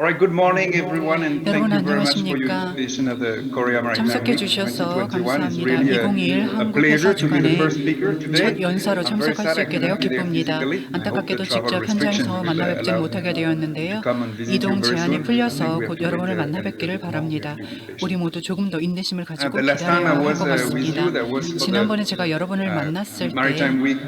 All right, good morning, everyone, and thank 여러분 you very much for your 안녕하십니까? invitation of the Korea Maritime 참석해 Week 주셔서 2021. It's 감사합니다. really 2021 a 한국 pleasure 회사 to be the 주간에 first speaker today. 첫 연사로 I'm very 참석할 sad 수 I 있게 되어 cannot be there 기쁩니다. physically. I hope the 안타깝게도 travel 직접 restrictions 현장에서 will 만나 뵙지 allow 못하게 to 되었는데요. come and visit you 이동 very 제한이 soon. I think 풀려서 we have 곧 to 여러분을 wait 만나 a 뵙기를 bit more. We 바랍니다. have to be patient. 우리 모두 조금 더 인내심을 가지고 The last time I 기다려야 할 was 것 with you, 같습니다. that was for the 지난번에 제가 여러분을 만났을 때 Maritime Week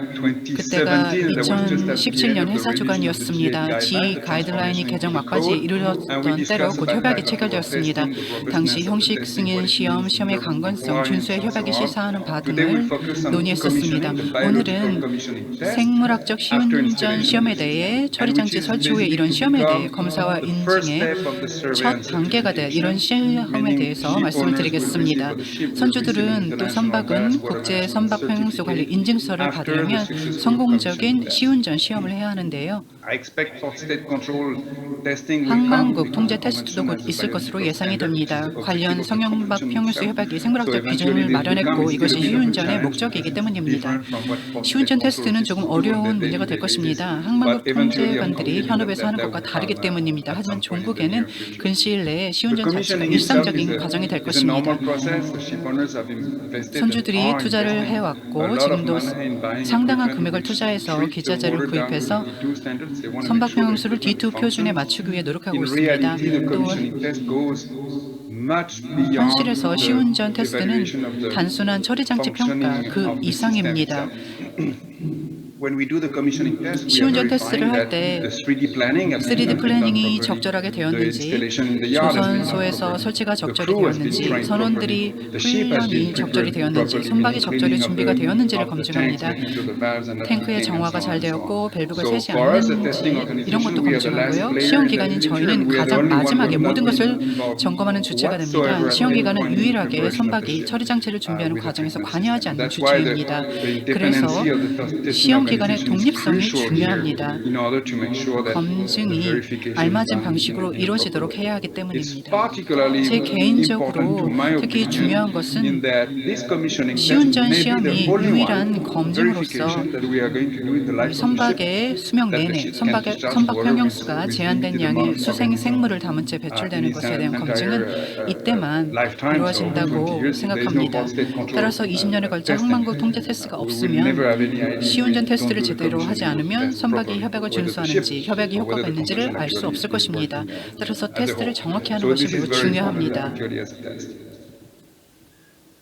그때가 2017. That was just at the end 2017년 of the 회사 revision of the 주간이었습니다. GA G 가이드라인이 transformation 개정 into 막바지에 code. 이르렀던 We 때로 discussed 곧 about 협약이 that, the 체결되었습니다. testing, the robustness 당시 of the 형식 testing, 승인 what it 시험, means in 시험의 terms of 강건성, compliance, 준수의 and so 협약이 on. 시사하는 바 Today we'll 등을 focus on 논의했었습니다. commissioning, the biological 오늘은 commissioning test 생물학적 after 시운전 installation 시험에 of the 대해 system, 처리 and which 장치 is 설치 후에 basically 이런 to 시험에 대해 become 검사와 the first 인증의 step of the 첫 surveillance 단계가 될 이런 certification, 시험에 meaning 대해서 ship 말씀을 owners will receive, 드리겠습니다. or the ship will receive an 선주들은 또 international 선박은 ballast water 국제 management 선박 평형수 관리 certificate 인증서를 after the 받으려면 successful 성공적인 commissioning test. 시운전 시험을 해야 하는데요. I expect port state control testing will come 항만국 통제 because 테스트도 convention 곧 has a 있을 것으로 biological 예상이 standard, which is 됩니다. the objective 관련 of the 성형박 convention 평형수 itself. 협약이 So 생물학적 eventually 기준을 this will come. 마련했고 It's 이것이 still a bit of a 시운전의 challenge 목적이기 because it's 때문입니다. different from what port state 시운전 control 테스트는 systems 조금 do on 어려운 their 문제가 될 day-to-day basis. 것입니다. But 항만국 eventually I'm 통제관들이 confident 현업에서 하는 that 것과 will 다르기 come 때문입니다. at 하지만 some point in the 종국에는 near future. 근시일 내에 The 시운전 자체가 commissioning itself 일상적인 과정이 될 is a normal 것입니다. process. The ship owners have invested and 선주들이 are 투자를 investing a 해왔고 lot of 지금도 money in buying 상당한 equipment 금액을 which 투자해서 treat the 기자재를 water down to the 구입해서 D2 standards. They want to make 선박 sure the 평형수를 equipment D2 표준에 functions. 맞추기 위해 노력하고 In 있습니다. reality, the 또 commissioning test goes much beyond 현실에서 the 시운전 테스트는 evaluation of the 단순한 처리 장치 평가 functioning 그 of the system 이상입니다. itself. When we do the commissioning test, we are 시운전 verifying 테스트를 할 that 때 the 3D planning has 3D been done 플래닝이 properly, 적절하게 the 되었는지, installation in the yard has been done 조선소에서 properly, 설치가 the 적절히 crew has been 되었는지, trained 선원들이 properly, the ship has 훈련이 been 적절히 prepared 되었는지, properly, 선박이 meaning 적절히 cleaning 준비가 of 되었는지를 the tanks, 검증합니다. making sure the valves are not 탱크의 leaking and 정화가 so 잘 on and so 되었고 on. 밸브가 So 새지 for us, the 않는지 testing 이런 것도 organization, we are the last 검증하고요. player 시험 in the 기간인 picture, 저희는 and we are the 가장 only one 마지막에 who will 모든 not be 것을 involved 점검하는 주체가 됩니다. whatsoever at 시험 any 기간은 point in the 유일하게 preparation of the 선박이 ship 처리 장치를 준비하는 with the 과정에서 treatment 관여하지 system. 않는 That's why the 주체입니다. independency 그래서 of the testing 시험 기관의 organization is 독립성이 crucial here 중요합니다. in order to make sure that the 검증이 verification is 알맞은 done 방식으로 in a 이루어지도록 proper way. 해야 하기 It's 때문입니다. particularly 제 important to 개인적으로 my 특히 opinion 중요한 in 것은 that this commissioning test 시운전 may be the 시험이 only 유일한 one 검증으로서 verification that we are going to do in the 이 life of the ship. 선박의 수명 That the 내내 ship can discharge 선박 water 평형수가 with 제한된 limited 양의 amount of 수생 organism 생물을 담은 채 in 배출되는 its 것에 대한 검증은 entire 이때만 lifetime. So over 20 이루어진다고 years, if there is no 생각합니다. port state control 따라서 20년에 걸쳐 testing, 항만국 통제 테스트가 we will never have any 없으면 idea 시운전 if we don't 테스트를 do the 제대로 하지 commissioning 않으면 test 선박이 properly, 협약을 whether the 준수하는지 ship 협약이 or 효과가 whether the 있는지를 알 수 convention 없을 actually is 것입니다. working 따라서 as a 테스트를 whole. 정확히 하는 So 것이 this is 매우 very important 중요합니다. actually as a test.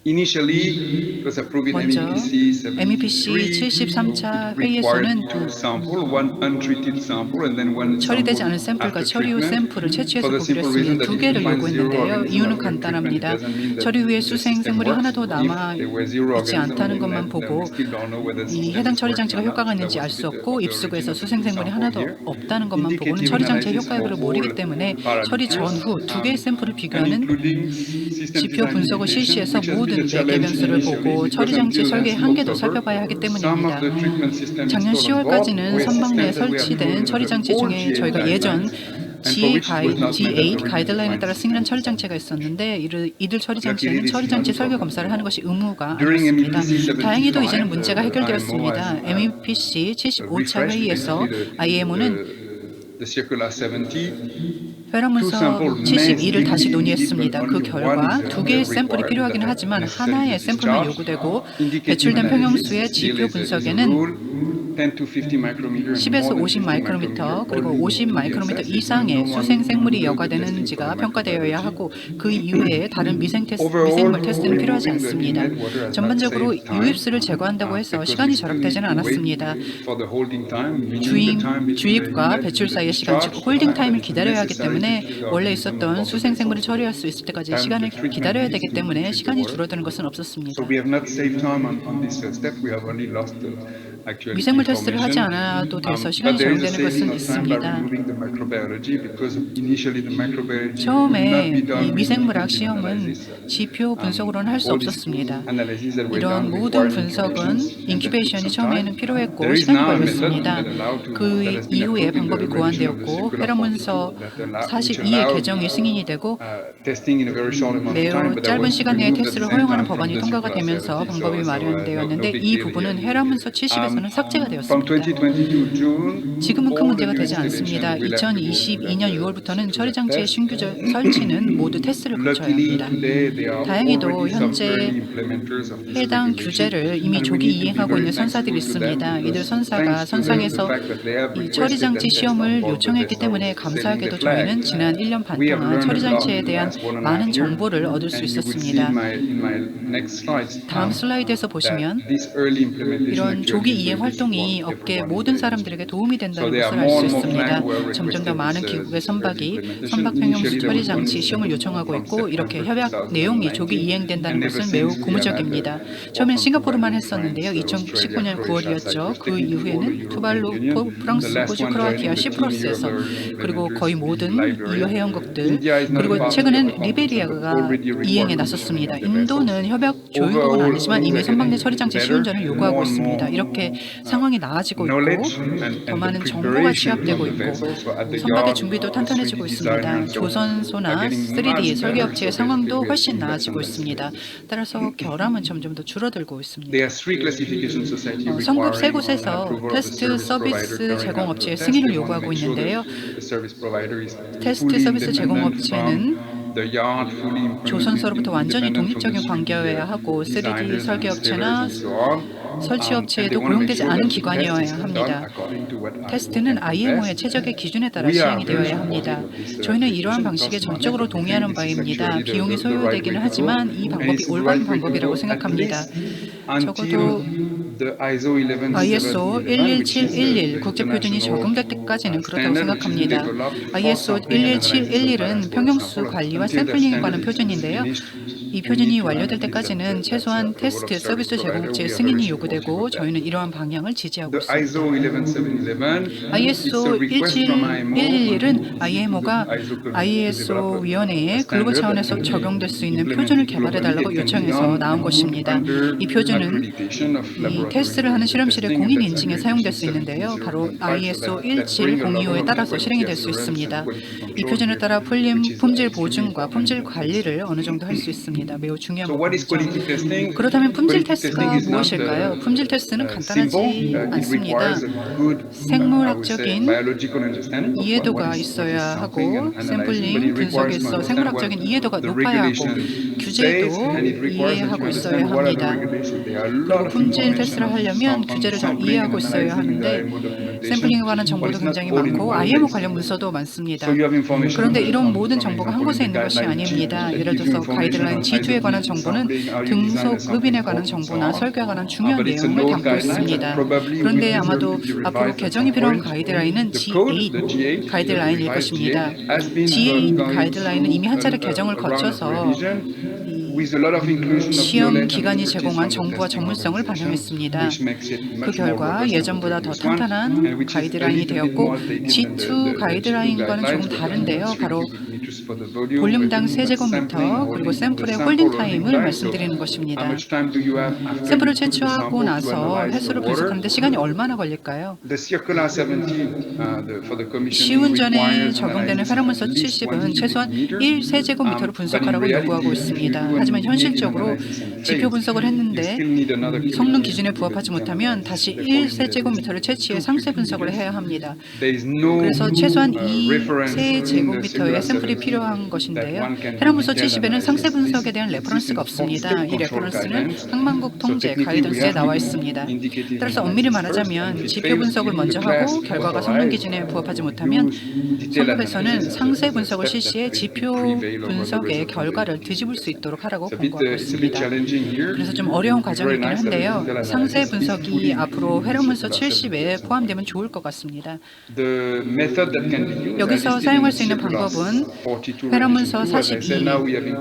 Initially, it was approved in 먼저 MEPC MEPC 73차 회의에서는 two sample, one untreated sample, and then one 처리되지 sample 않은 샘플과 after 처리 후 treatment. 샘플을 채취해서 For the 보기로 simple reason 했습니다. that 두 if 개를 you find zero 요구했는데요. organism 이유는 after treatment, it 간단합니다. doesn't mean that 처리 후에 the 수생 system 생물이 works. 하나도 남아 If there were zero 있지 organism 않다는 in 것만 that, then 보고 we still don't know whether the 이 system 해당 is 처리 working 장치가 or not. 효과가 That 있는지 was 알 a 수 bit 없고 of the 입수구에서 origin of 수생 the 생물이 sample 하나도 here. 없다는 것만 보고는 Indicative 처리 장치의 analysis 효과를 for 모르기 all 때문에 처리 parameters, 전후 두 개의 샘플을 and 비교하는 including system 지표 design 분석을 limitation, 실시해서 which has been 모든 a challenge 매개 변수를 initially 보고 because 처리 장치 until 설계의 last 한계도 October, 살펴봐야 하기 some 때문입니다. of the treatment systems 작년 installed on board 10월까지는 were 선박 내에 systems that we had 설치된 approved 처리 under 장치 old 중에 GA 저희가 예전 guidelines, and for which it was not met at the G8 가이드라인에 original 따라 design 승인한 system. 처리 장치가 있었는데 이들 처리 Luckily, 장치에는 this 처리 is not 장치 a 설계 problem. 검사를 하는 것이 의무가 During 아니었습니다. MEPC 다행히도 75, 이제는 문제가 the IMO 해결되었습니다. has MEPC 75차 refreshed 회의에서 basically IMO는 the circular 70. 회란문서 72를 다시 논의했습니다. 그 결과 두 개의 샘플이 필요하긴 하지만 하나의 샘플만 요구되고 배출된 평형수의 지표 분석에는 10에서 50 마이크로미터 그리고 50 마이크로미터 이상의 수생 생물이 여과되는지가 평가되어야 하고 그 이외에 다른 미생물 테스트는 필요하지 않습니다. 전반적으로 유입수를 제거한다고 해서 시간이 절약되지는 않았습니다. 주입과 배출 사이의 시간, 즉 홀딩 타임을 기다려야 하기 때문에 원래 있었던 수생 생물을 처리할 수 있을 때까지 시간을 기다려야 되기 때문에 시간이 줄어드는 것은 없었습니다. 미생물 테스트를 하지 않아도 돼서 시간이 절약되는 것은 있습니다. 처음에 이 미생물학 시험은 지표 분석으로는 할 수 없었습니다. 이런 모든 분석은 인큐베이션이 처음에는 필요했고 시간이 걸렸습니다. 그 이후에 방법이 고안되었고 회란문서 42의 개정이 승인이 되고 매우 짧은 시간 내에 테스트를 허용하는 법안이 통과가 되면서 방법이 마련되었는데 이 부분은 회란문서 70에서 서비스에서는 삭제가 From 되었습니다. 2022 June, 지금은 큰 all 문제가 the new 되지 않습니다. installations will have to go 2022년 6월부터는 처리 장치의 test. 신규 설치는 모두 테스트를 거쳐야 Luckily, 합니다. today there are 다행히도 already some 현재 early implementers of this 해당 regulation, 규제를 이미 and we 조기 need to be 이행하고 very 있는 선사들이 thankful to them 있습니다. 이들 because 선사가 thanks to the 선상에서 fact that they have 이 처리 requested 장치 that tests 시험을 on board the 요청했기 vessels 때문에 sailing the 감사하게도 flag, 저희는 지난 1년 반 we have 동안 learned 처리 a lot 장치에 in the 대한 last 1.5 많은 year, 정보를 얻을 수 and you will see 있었습니다. in my next slides 다음 슬라이드에서 that 보시면 this early implementation 이런 actually 조기 is 이행 beneficial 활동이 for 업계 everyone 모든 in the 사람들에게 도움이 So 된다는 there are 것을 알 수 more and more 있습니다. flags who have 점점 더 requested 많은 this 기국의 early 선박이 implementation. 선박 평형수 Initially, there 처리 was 장치 only 시험을 요청하고 from 있고 이렇게 September 협약 내용이 2019, 조기 이행된다는 and ever 것은 매우 since we have had 고무적입니다. the 처음엔 Open 싱가포르만 Tuvalu, 했었는데요. France, Australia, 2019년 Croatia, 9월이었죠. Cyprus, 그 technically all the 이후에는 European 투발루, Union. 프랑스, The last 호주, one 크로아티아, joining the team 시프러스에서 here 그리고 were 거의 the 모든 Liberia. 이유 해역국들 India is not 그리고 part of the 최근엔 conference, but 리베리아가 already required 이행에 commissioning 나섰습니다. of the vessels. 인도는 협약 조율국은 Overall, 아니지만 이미 things are 선박 내 getting 처리 장치 better. 시운전을 요구하고 More and 있습니다. more 이렇게 상황이 나아지고 있고 knowledge 더 and 많은 the 정보가 preparation 취합되고 of the 있고 vessels. So at the 선박의 yard, 준비도 the 탄탄해지고 3D 있습니다. designers 조선소나 are getting 3D much 설계 better. 업체의 So 상황도 basically we are 훨씬 seeing less 나아지고 and less 있습니다. delays. 따라서 결함은 점점 더 줄어들고 있습니다. There are three classification society 성급 세 requiring 곳에서 approval of the 테스트 service provider 서비스 carrying out 제공 the 업체의 test. 승인을 They want to 요구하고 make sure 있는데요. that the service provider is 테스트 fully 서비스 제공 independent 업체는 from the yard, fully 조선소로부터 완전히 independent from 독립적인 the 관계여야 하고 3D designers 설계 and 업체나 installers and so on. 설치 And 업체에도 they want to make 고용되지 sure 않은 that the test 기관이어야 is done 합니다. according to what 테스트는 IMO can IMO의 test. 최적의 기준에 따라 We are 시행이 very 되어야 합니다. supportive of this 저희는 이러한 application. 방식에 Cost 전적으로 money, but we 동의하는 think this is 바입니다. actually 비용이 the right 소요되기는 way to 하지만 go. 이 And 방법이 it's the 올바른 right way to 방법이라고 go at 생각합니다. least 적어도 until the ISO ISO 11711 국제 표준이 적용될 international 때까지는 그렇다고 standard, which is 생각합니다. developed for ISO sampling and analysis of 11711은 ballast 평형수 water 관리와 sample. Until that 샘플링에 관한 standard is 표준인데요. finished, 이 we 표준이 need to 완료될 guarantee 때까지는 that the 최소한 approval of 테스트 service 서비스 제공 provider, 업체의 we are 승인이 very 요구되고 supportive of that. 저희는 이러한 방향을 지지하고 The 있습니다. ISO 11711 is ISO a request from IMO 17111은 IMO가 ISO 위원회에 글로벌 차원에서 적용될 수 있는 표준을 개발해달라고 요청해서 나온 것입니다. 이 표준은 이 테스트를 하는 실험실의 공인 인증에 사용될 수 있는데요. 바로 ISO 17025에 따라서 실행이 될 수 있습니다. 이 표준에 따라 품질 보증과 품질 관리를 어느 정도 할 수 있습니다. 매우 중요한 부분이죠. 그렇다면 품질 테스트가 무엇일까요? 품질 테스트는 간단하지 않습니다. 생물학적인 이해도가 있어야 하고 샘플링 분석에서 생물학적인 이해도가 높아야 하고 규제도 이해하고 있어야 합니다. 그리고 품질 테스트를 하려면 규제를 잘 이해하고 있어야 하는데 샘플링에 관한 정보도 굉장히 많고 IMO 관련 문서도 많습니다. 그런데 이런 모든 정보가 한 곳에 있는 것이 아닙니다. 예를 들어서 가이드라인 G2에 관한 정보는 등속급인에 관한 정보나 설계에 관한 중요한 내용을 담고 있습니다. 그런데 아마도 앞으로 개정이 필요한 가이드라인은 G8 가이드라인일 것입니다. G8 가이드라인은 이미 한 차례 개정을 거쳐서 시험 기관이 제공한 정보와 전문성을 반영했습니다. 그 결과 예전보다 더 탄탄한 가이드라인이 되었고 G2 가이드라인과는 조금 다른데요. 바로 볼륨당 세제곱미터 그리고 샘플의 홀딩 타임을 말씀드리는 것입니다. 샘플을 채취하고 나서 횟수를 분석하는데 시간이 얼마나 걸릴까요? 시운전에 적용되는 회로문서 70은 최소한 1세제곱미터를 분석하라고 요구하고 있습니다. 하지만 현실적으로 지표 분석을 했는데 성능 기준에 부합하지 못하면 다시 1세제곱미터를 채취해 상세 분석을 해야 합니다. 그래서 최소한 2세제곱미터의 샘플이 필요한 것인데요. 회로문서 70에는 상세 분석에 대한 레퍼런스가 없습니다. 이 레퍼런스는 항만국 통제 가이던스에 나와 있습니다. 따라서 엄밀히 말하자면 지표 분석을 먼저 하고 결과가 성능 기준에 부합하지 못하면 성급에서는 상세 분석을 실시해 지표 분석의 결과를 뒤집을 수 있도록 하라고 권고하고 있습니다. 그래서 좀 어려운 과정이긴 한데요. 상세 분석이 앞으로 회로문서 70에 포함되면 좋을 것 같습니다. 여기서 사용할 수 있는 방법은 회로문서 42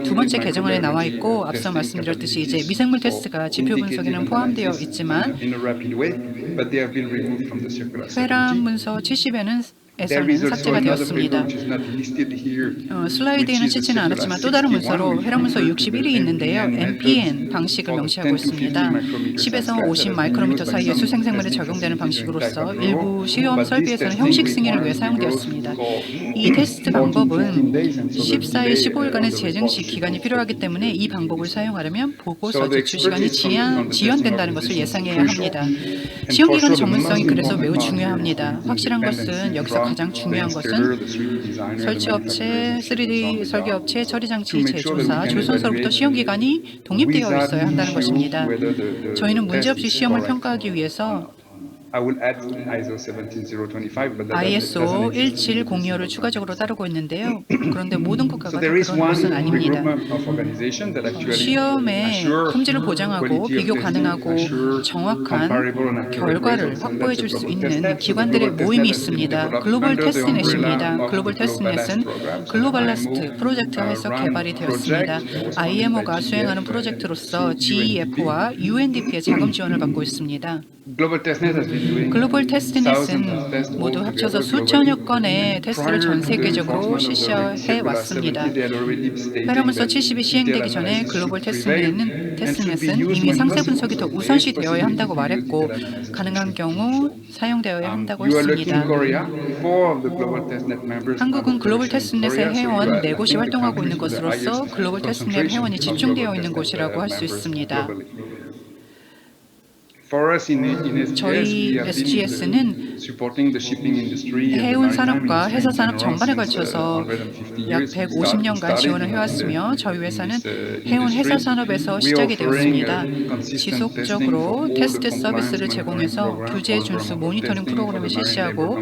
두 번째 개정안에 나와 있고 앞서 말씀드렸듯이 이제 미생물 테스트가 지표 분석에는 포함되어 있지만 회로문서 70에는 There is also 삭제가 another 되었습니다. paper which is not listed here, 슬라이드에는 which is 치지는 않았지만 또 다른 문서로 회로문서 61이 있는데요. MPN 방식을 명시하고 있습니다. 10에서 50 마이크로미터 사이의 수생생물에 적용되는 방식으로서 일부 시험 설비에서는 형식 승인을 위해 사용되었습니다. 이 테스트 방법은 14일 15일간의 재증식 기간이 필요하기 때문에 이 방법을 사용하려면 보고서 제출 시간이 지연된다는 것을 예상해야 합니다. 시험 기간의 전문성이 그래서 매우 중요합니다. 확실한 것은 여기서 가장 중요한 것은 설치업체, 3D 설계업체, 처리장치 제조사, 조선서로부터 시험 기간이 독립되어 있어야 한다는 것입니다. 저희는 문제없이 시험을 평가하기 위해서 I will add ISO 17025, but that ISO doesn't exist. 17025를 추가적으로 따르고 있는데요. 그런데 모든 국가가 So there is 그런 one 것은 아닙니다. regroupment of organization that actually 시험의 assure 품질을 보장하고 quality of 비교 testing, 가능하고 assure 정확한 comparable and accurate 결과를 results. And 확보해 that's 줄 수 the global 있는 testnet. 기관들의 So the global 모임이 testnet has been 있습니다. developed 글로벌 under the 테스트넷입니다. umbrella 글로벌 of the 테스트넷은 글로벌 라스트 프로젝트와 해서 개발이 되었습니다. IMO가 수행하는 프로젝트로서 GEF와 UNDP의 자금 지원을 받고 있습니다. Global testnet has been doing 글로벌 thousands of 테스트넷은 tests 모두 altogether 합쳐서 globally. 수천여 건의 테스트를 전 Prior to the 세계적으로 enforcement of the 실시해 Circular 왔습니다. 70, they had already stated 회로문서 that 70이 시행되기 detailed 전에 analysis 글로벌 should prevail and should be 테스트넷은 used 이미 when 상세 possible. 분석이 더 So there is 우선시 되어야 possibility 한다고 to use 말했고 detailed analysis. 가능한 경우 사용되어야 한다고 You are looking 했습니다. Korea. 4 of the global testnet members 한국은 글로벌 are based in 테스트넷의 Korea, so you 회원 are, I 4곳이 think, the 활동하고 있는 country with the 것으로서 highest 글로벌 테스트넷 concentration 회원이 of 집중되어 global 있는 testnet 곳이라고 할 수 members 있습니다. globally. For us in SGS, 저희 we have been SGS는 supporting the shipping industry and the 해운 maritime 산업과 industry 해사 in 산업 general 전반에 since 걸쳐서 150 약 years. 150년간 지원을 해왔으며 저희 회사는 해운 해사 산업에서 시작이 되었습니다. 지속적으로 테스트 서비스를 제공해서 규제 준수 모니터링 프로그램을 실시하고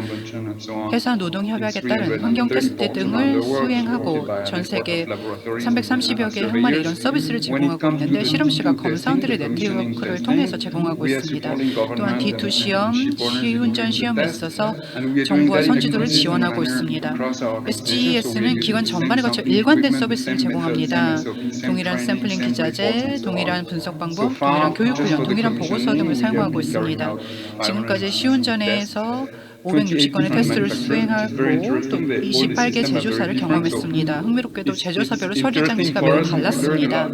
회사 노동 협약에 따른 환경 테스트 등을 수행하고 전 세계 330여 개의 항만에 이런 서비스를 제공하고 있는데 실험실과 검사원들의 네트워크를 통해서 제공하고 있습니다. 또한 D2 시험, 시운전 시험에 있어서 정부와 선주들을 지원하고 있습니다. SGS는 기관 전반에 걸쳐 일관된 서비스를 제공합니다. 동일한 샘플링 기자재, 동일한 분석 방법, 동일한 교육 훈련, 동일한 보고서 등을 사용하고 있습니다. 지금까지 시운전에서 560건의 테스트를 수행하고 또 28개 제조사를 경험했습니다. 흥미롭게도 제조사별로 처리 장치가 매우 달랐습니다.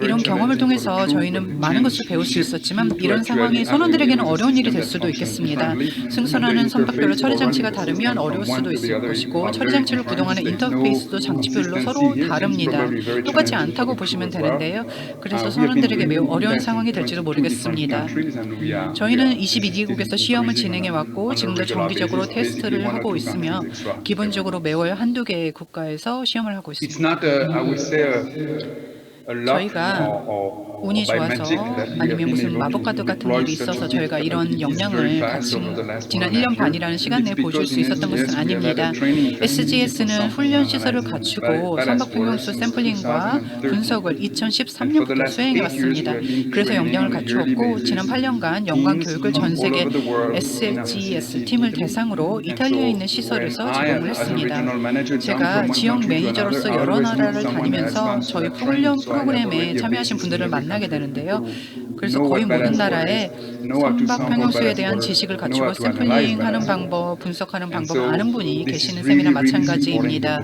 이런 경험을 통해서 저희는 많은 것을 배울 수 있었지만 이런 상황이 선원들에게는 어려운 일이 될 수도 있겠습니다. 승선하는 선박별로 처리 장치가 다르면 어려울 수도 있을 것이고 처리 장치를 구동하는 인터페이스도 장치별로 서로 다릅니다. 똑같지 않다고 보시면 되는데요. 그래서 선원들에게 매우 어려운 상황이 될지도 모르겠습니다. 저희는 22개국에서 시험을 진행해 왔고 지금도 정기적으로 테스트를 하고 있으며 기본적으로 매월 한두 개의 국가에서 시험을 하고 있습니다. 저희가 운이 좋아서 아니면 무슨 마법카드 같은 일이 있어서 저희가 이런 역량을 같이 지난 1년 반이라는 시간 내에 보여줄 수 있었던 것은 아닙니다. SGS는 훈련 시설을 갖추고 선박평형수 샘플링과 분석을 2013년부터 수행해 왔습니다. 그래서 역량을 갖추었고 지난 8년간 연관 교육을 전 세계 SGS 팀을 대상으로 이탈리아에 있는 시설에서 제공을 했습니다. 제가 지역 매니저로서 여러 나라를 다니면서 저희 훈련 프로그램에 참여하신 분들을 만나게 되는데요. 그래서 거의 모든 나라에 선박 평형수에 대한 지식을 갖추고 샘플링하는 방법, 분석하는 방법을 아는 분이 계시는 셈이나 마찬가지입니다.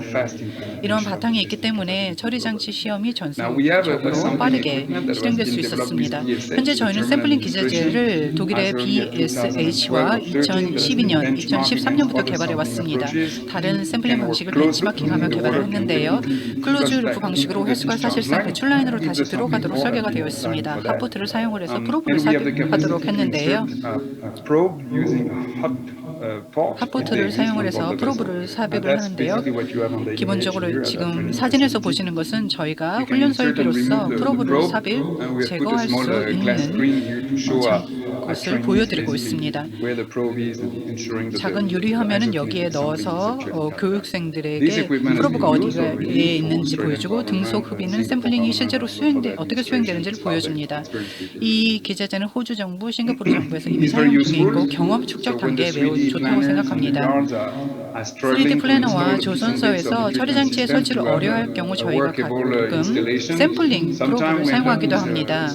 이런 바탕이 있기 때문에 처리장치 시험이 전 세계적으로 빠르게 실행될 수 있었습니다. 현재 저희는 샘플링 기자재를 독일의 BSH와 2012년, 2013년부터 개발해 왔습니다. 다른 샘플링 방식을 벤치마킹하며 개발을 했는데요. 클로즈 루프 방식으로 회수가 사실상 배출 라인으로 다시 들어가도록 설계가 되어 있습니다. 핫보트를 사용을 해서 프로브를 삽입하도록 했는데요. 핫보트를 사용을 해서 프로브를 삽입을 하는데요. 기본적으로 지금 사진에서 보시는 것은 저희가 훈련 설비로서 프로브를 삽입, 제거할 수 있는 것을 보여드리고 있습니다. 작은 유리 화면은 여기에 넣어서 교육생들에게 프로브가 어디에 있는지 보여주고 등속 흡입은 샘플링이 실제로 어떻게 수행되는지를 보여줍니다. 이 기자재는 호주 정부, 싱가포르 정부에서 이미 사용 중에 있고 경험 축적 단계에 매우 좋다고 생각합니다. 3D 플래너와 조선소에서 처리 장치의 설치를 어려워할 경우 저희가 가끔 샘플링 프로브를 사용하기도 합니다.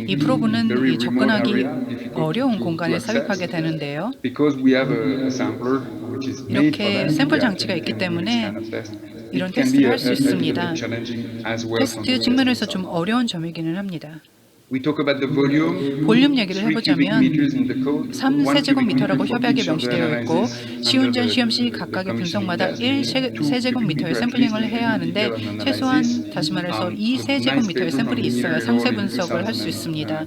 이 프로브는 이 접근하기 어려운 공간에 삽입하게 되는데요. 이렇게 샘플 장치가 있기 때문에 이런 테스트를 할 수 있습니다. 테스트 측면에서 좀 어려운 점이기는 합니다. 볼륨 얘기를 해보자면 3세제곱미터라고 협약에 명시되어 있고 시운전 시험 시 각각의 분석마다 1세제곱미터의 샘플링을 해야 하는데 최소한 다시 말해서 2세제곱미터의 샘플이 있어야 상세 분석을 할 수 있습니다.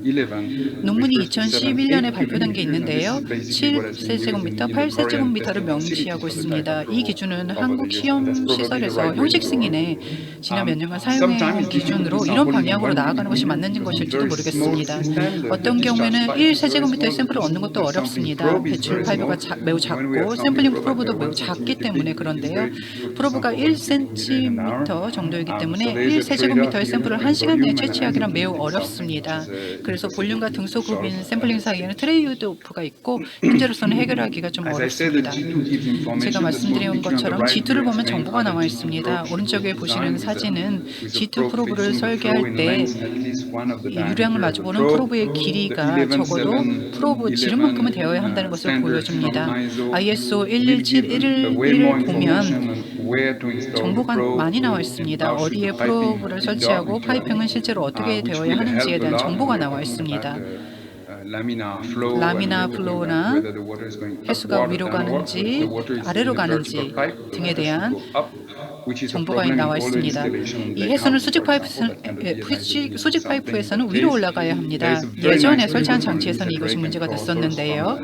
논문이 2011년에 발표된 게 있는데요. 7세제곱미터, 8세제곱미터를 명시하고 있습니다. 이 기준은 한국 시험 시설에서 형식 승인에 지난 몇 년간 사용해온 기준으로 이런 방향으로 나아가는 것이 맞는 것일지도 모르겠습니다. 어떤 경우에는 1세제곱미터의 샘플을 얻는 것도 어렵습니다. 배출 파이브가 매우 작고 샘플링 프로브도 매우 작기 때문에 그런데요. 프로브가 1cm 정도이기 때문에 1세제곱미터의 샘플을 1시간 내에 채취하기는 매우 어렵습니다. 그래서 볼륨과 등소급인 샘플링 사이에는 트레이드오프가 있고 현재로서는 해결하기가 좀 어렵습니다. 제가 말씀드린 것처럼 G2를 보면 정보가 나와 있습니다. 오른쪽에 보시는 사진은 G2 프로브를 설계할 때 유량을 마주보는 프로브의 길이가 적어도 프로브 지름만큼은 되어야 한다는 것을 보여줍니다. ISO 11711을 보면 정보가 많이 나와 있습니다. 어디에 프로브를 설치하고 파이핑은 실제로 어떻게 되어야 하는지에 대한 정보가 나와 있습니다. 라미나 플로우나 해수가 위로 가는지 아래로 가는지 등에 대한 정보가 나와 있습니다. 이 해수는 수직 파이프에서는 위로 올라가야 합니다. 예전에 설치한 장치에서는 이것이 문제가 됐었는데요.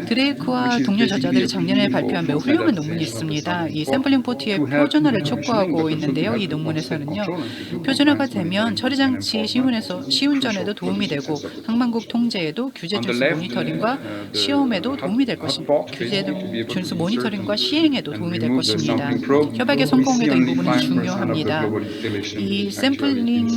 드레이크와 동료 저자들이 작년에 발표한 매우 훌륭한 논문이 있습니다. 이 샘플링 포트의 표준화를 촉구하고 있는데요. 이 논문에서는요. 표준화가 되면 처리 장치 시운전에도 도움이 되고 항만국 통제에도 규제 준수 모니터링과 시험에도 도움이 될 것입니다. 규제 준수 모니터링과 시행에도 도움이 될 것입니다. 협약의 성공에도 이 부분은 중요합니다. 이 샘플링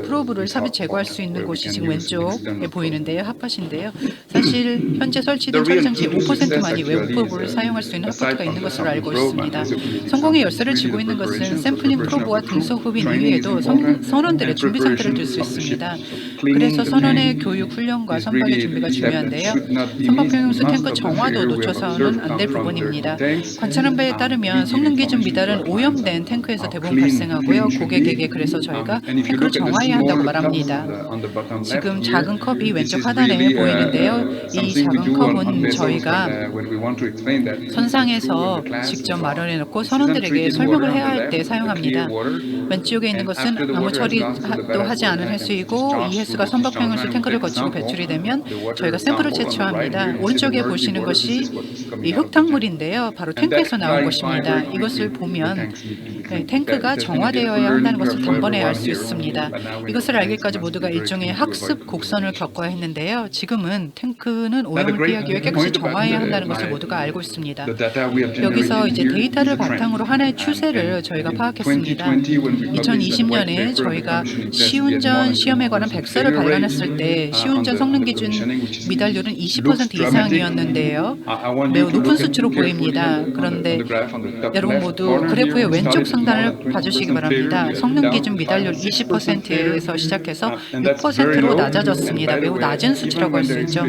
프로브를 삽입 제거할 수 있는 곳이 지금 왼쪽에 보이는데요. 핫팟인데요. 사실 현재 설치된 처리 장치의 5%만이 외부 프로브를 사용할 수 있는 핫팟가 있는 것으로 알고 있습니다. 성공의 열쇠를 쥐고 있는 것은 샘플링 프로브와 등소흡인 이외에도 선원들의 준비 상태를 둘 수 있습니다. 그래서 선원의 교육, 훈련과 선박의 준비가 중요한데요. 선박평형수 탱크 정화도 놓쳐서는 안 될 부분입니다. 관찰한 바에 따르면 성능 기준 미달은 오염된 탱크에서 대부분 발생하고요. 고객에게 그래서 저희가 탱크를 정화해야 한다고 말합니다. 지금 작은 컵이 왼쪽 하단에 보이는데요. 이 작은 컵은 저희가 선상에서 직접 마련해 놓고 선원들에게 설명을 해야 할 때 사용합니다. 왼쪽에 있는 것은 아무 처리도 하지 않은 해수이고 이 해수가 선박평형수 탱크를 거치고 배출이 되면 저희가 샘플을 채취합니다. 오른쪽에 보시는 것이 이 흙탕물인데요. 바로 탱크에서 나온 것입니다. 이것을 보면 탱크가 정화되어야 한다는 것을 단번에 알 수 있습니다. 이것을 알기까지 모두가 일종의 학습 곡선을 겪어야 했는데요. 지금은 탱크는 오염을 피하기 위해 깨끗이 정화해야 한다는 것을 모두가 알고 있습니다. 여기서 이제 데이터를 바탕으로 하나의 추세를 저희가 파악했습니다. 2020년에 저희가 시운전 시험에 관한 백서를 발간했을 때 시운전 성능 기준 미달률은 20% 이상이었는데요. 매우 높은 수치로 보입니다. 그런데 여러분 모두 그래프의 왼쪽 상단을 봐주시기 바랍니다. 성능 기준 미달률 20%에서 시작해서 6%로 낮아졌습니다. 매우 낮은 수치라고 할 수 있죠.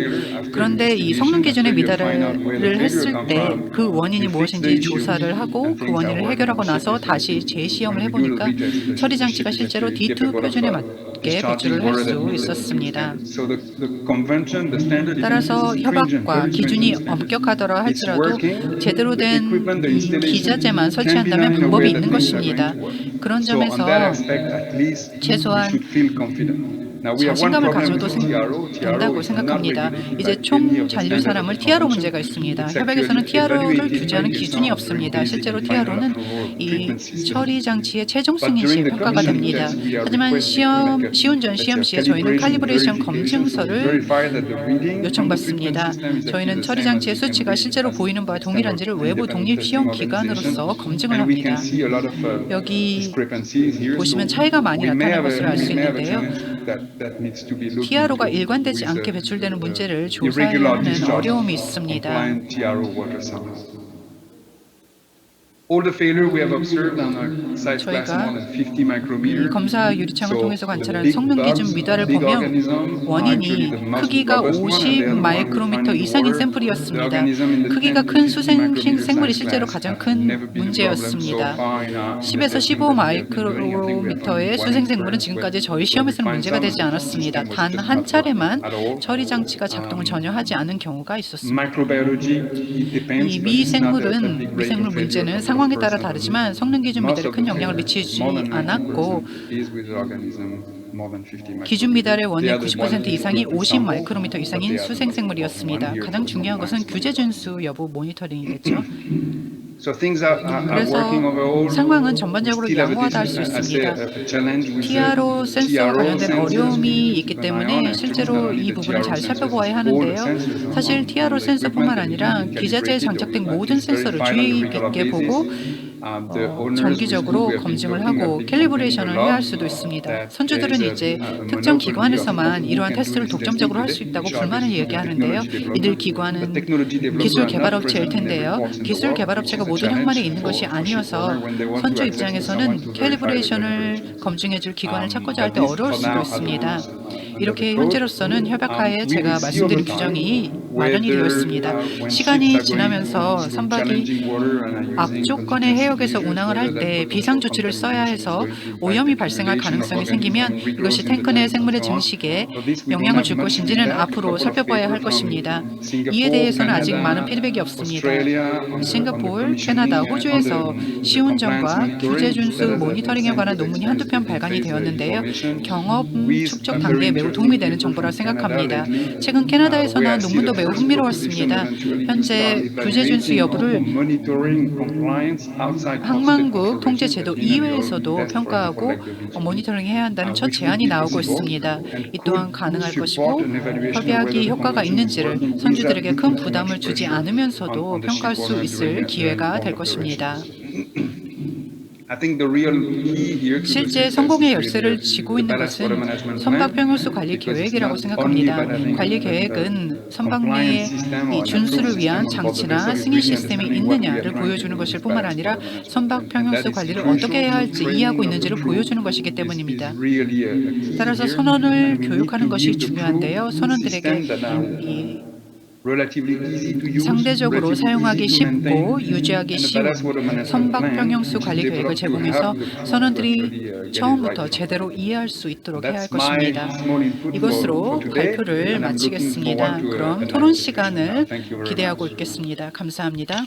그런데 이 성능 기준의 미달을 했을 때 그 원인이 무엇인지 조사를 하고 그 원인을 해결하고 나서 다시 재시험을 해보니까 처리 장치가 실제로 D2 표준에 맞게 배출을 할 수 있었습니다. 따라서 협약과 기준이 엄격하더라 할지라도 제대로 된 기자재만 설치한다면 방법이 있는 것입니다. 그런 점에서 최소한 자신감을 가져도 된다고 생각합니다. 이제 총 잔류 사람을 TRO 문제가 있습니다. 협약에서는 TRO를 규제하는 기준이 없습니다. 실제로 TRO는 이 처리 장치의 최종 승인 시 평가가 됩니다. 하지만 시운전 시험 시에 저희는 칼리브레이션 검증서를 요청받습니다. 저희는 처리 장치의 수치가 실제로 보이는 바와 동일한지를 외부 독립 시험 기관으로서 검증을 합니다. 여기 보시면 차이가 많이 나타나는 것을 알 수 있는데요. that needs to be looked TRO가 into 일관되지 with 않게 배출되는 문제를 irregular 조사하는 discharge 어려움이 of 있습니다. compliant TRO water samples. All the failure we have observed on our sites class 저희가 more than 50 이 micrometer. 검사 유리창을 So 통해서 the 관찰한 big 성능 기준 bugs, 미달을 big 보면 organisms are actually 원인이 the most 크기가 robust one, and they 50 are the one who 마이크로미터 find the 이상인 water. The 샘플이었습니다. organism in the 크기가 10 to 큰 50 수생 micrometer 생물이 size 실제로 class 가장 have 큰 never been a problem so 문제였습니다. far in our 10에서 testing 15 that we have been doing. I think we have only 마이크로미터의 one 수생 생물은 instance 지금까지 where 저희 시험에서는 we find 문제가 되지 some 않았습니다. system was 단 just 한 not working 차례만 at all. 처리 장치가 작동을 전혀 하지 않은 경우가 있었습니다. Microbiology, it depends, 이 but it's not a 미생물은 big rate 미생물 of failure 문제는 of 상황에 따라 1%. 다르지만 성능 기준 Most 미달에 of 큰 the 영향을 failure, 미치지 more than 90%, 않았고 is with the organism more than 50 기준 미달의 micrometer. 원인 They are the 90% ones 이상이 who 50 sample, 마이크로미터 but 이상인 they are the 수생 most 생물이었습니다. important one 가장 here 중요한 for 것은 규제 compliance 준수 여부 모니터링이겠죠. So things are 그래서 working overall. 상황은 We 전반적으로 still have 양호하다 할 수 a 있습니다. challenge with TRO the 센서와 TRO 관련된 sensors 어려움이 we 있기 keep an eye on, 때문에 and 실제로 not only 이 the 부분을 TRO 잘 sensors, 살펴보아야 all the 하는데요. sensors on 사실 the TRO 센서뿐만 equipment 아니라 that need to be 기자재에 calibrated, 장착된 or at 모든 least 센서를 verified on 주의 a regular 깊게 보고 basis. The owners with 정기적으로 whom we have been 검증을 talking have 하고 been 캘리브레이션을 complaining a 해야 할 lot 수도 있습니다. that 선주들은 there is 이제 a 특정 monopoly 기관에서만 of who 이러한 can do 테스트를 this 독점적으로 할 수 testing 있다고 today, 불만을 which are 얘기하는데요. technology 이들 developers. 기관은 The technology developers 기술 are not 개발업체일 present in every 텐데요. port in the 기술 world, 개발 which 업체가 is a 모든 challenge 항만에 있는 for 것이 ship 아니어서 owner when they want to 선주 access someone 입장에서는 to verify the 캘리브레이션을 calibration. 검증해줄 기관을 찾고자 할 때 But this 어려울 for 수도 now 있습니다. under 이렇게 the code. 현재로서는 협약하에 We 제가 will see over 말씀드린 time 규정이 마련이 되어 whether 있습니다. when 시간이 ships are going 지나면서 through 선박이 challenging water and are using 악조건의 contingency 해역에서 measures, 운항을 whether 할 that 때 potential 비상 조치를 써야 contamination is 해서 going to impact 오염이 the 발생할 accumulation of 가능성이 organism 생기면 and regrowth 이것이 in the 탱크 내 tanks and 생물의 so on. 증식에 So this we don't 영향을 have 줄 much 것인지는 feedback. A 앞으로 couple of 살펴봐야 할 papers 것입니다. from Singapore, 이에 대해서는 아직 Canada, 많은 피드백이 없습니다. Australia on the 싱가포르, commissioning 캐나다, and on 호주에서 the 시운전과 compliance 규제 monitoring 준수 that has been 모니터링에 sent 관한 with 논문이 한두 편 extensive 발간이 in-phase 되었는데요. information 경험 with 축적 a 단계에 very 매우 interesting 도움이 되는 paper 정보라 from Canada 생각합니다. lately, 최근 캐나다에서 where I 나온 see 논문도 the 매우 first proposition 흥미로웠습니다. eventually to 현재 start 규제 준수 evaluating 여부를 monitoring compliance outside hosted 항만국 control 통제 regime 제도 that been available 이외에서도 in test for 평가하고 nickel 모니터링 해야 한다는 첫 which would 제안이 be 나오고 possible 있습니다. and 이 또한 could 가능할 support 것이고 an evaluation of 협약이 whether the 효과가 convention is 있는지를 working 선주들에게 without 큰 putting too 부담을 much 주지 pressure 않으면서도 on the 평가할 ship 수 owner 있을 during 기회가 their 될 own 것입니다. operations. I think the real key here to the 실제 success 성공의 is 열쇠를 really 쥐고 the 있는 ballast water 것은 management 선박 plan, 평형수 관리 because it's 계획이라고 not 생각합니다. only by having 관리 a 계획은 선박 compliant 내에 system 이 or an 준수를 approved 위한 system, but the 장치나 vessel is 승인 really 시스템이 understanding what we 있느냐를 are trying to 보여주는 do 것일 with 뿐만 ballast 아니라 water management 선박 plan. And 평형수 that is 관리를 crucial. 어떻게 해야 할지 Training 이해하고 of 있는지를 the 보여주는 crew 것이기 is 때문입니다. really a key 따라서 here. 선원을 And we need 교육하는 to 것이 give the 중요한데요. crew 선원들에게 systems that are 이 relatively easy to use, 상대적으로 relatively 사용하기 easy to maintain, 쉽고 유지하기 and the 쉬운 ballast water management 선박 plan, 평형수 which is 관리 계획을 developed to 제공해서 help the crew to 선원들이 actually get it 처음부터 right. 제대로 이해할 수 있도록 해야 할 That's my 것입니다. small input 이것으로 for today, 발표를 and I'm looking 마치겠습니다. forward to 그럼 a 토론 nice discussion. 시간을 Thank you very 기대하고 much. 있겠습니다. 감사합니다.